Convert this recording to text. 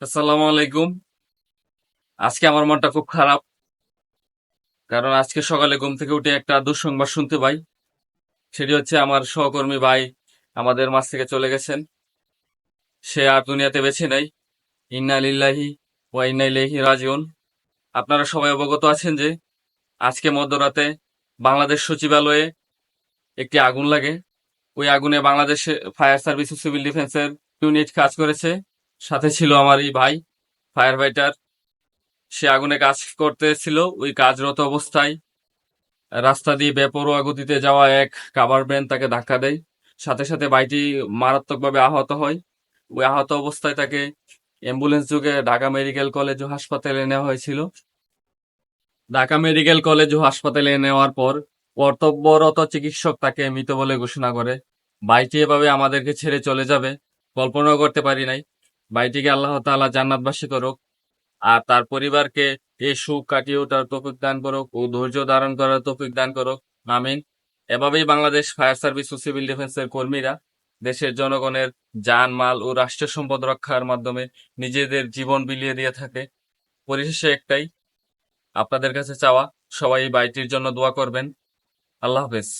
আসসালামু আলাইকুম। আজকে আমার মনটা খুব খারাপ, কারণ আজকে সকালে ঘুম থেকে উঠে একটা দুঃসংবাদ শুনতে পাই। সেটি হচ্ছে আমার সহকর্মী ভাই আমাদের মাঝ থেকে চলে গেছেন। সে আর দুনিয়াতে বেঁচে নাই। ইন্না লিল্লাহি ওয়া ইন্না ইলাইহি রাজিউন। আপনারা সবাই অবগত আছেন যে আজকে মধ্যরাতে বাংলাদেশ সচিবালয়ে একটি আগুন লাগে। ওই আগুনে বাংলাদেশ ফায়ার সার্ভিস ও সিভিল ডিফেন্সের ইউনিট কাজ করেছে। সাথে ছিল আমারই ভাই ফায়ার ফাইটার। সে আগুনে কাজ করতেছিল। ওই কাজরত অবস্থায় রাস্তা দিয়ে বেপরোয়া গতিতে যাওয়া এক কাভার ভ্যান তাকে ধাক্কা দেয়। সাথে সাথে ভাইটি মারাত্মকভাবে আহত হয়। ওই আহত অবস্থায় তাকে অ্যাম্বুলেন্স যোগে ঢাকা মেডিকেল কলেজ ও হাসপাতালে নেওয়া হয়েছিল। ঢাকা মেডিকেল কলেজ ও হাসপাতালে নেওয়ার পর কর্তব্যরত চিকিৎসক তাকে মৃত বলে ঘোষণা করে। ভাইটি এভাবে আমাদেরকে ছেড়ে চলে যাবে কল্পনাও করতে পারি নাই। ভাইটিকে আল্লাহ তাআলা জান্নাতবাসী করুক, আর তার পরিবারকে এই সুখ কাটিয়ে ওঠার তৌফিক দান করুক ও ধৈর্য ধারণ করার তৌফিক দান করুক। আমিন। এভাবেই বাংলাদেশ ফায়ার সার্ভিস ও সিভিল ডিফেন্সের কর্মীরা দেশের জনগণের জান মাল ও রাষ্ট্রীয় সম্পদ রক্ষার মাধ্যমে নিজেদের জীবন বিলিয়ে দিয়ে থাকে। পরিশেষে একটাই আপনাদের কাছে চাওয়া, সবাই এই বাইটির জন্য দোয়া করবেন। আল্লাহ হাফেজ।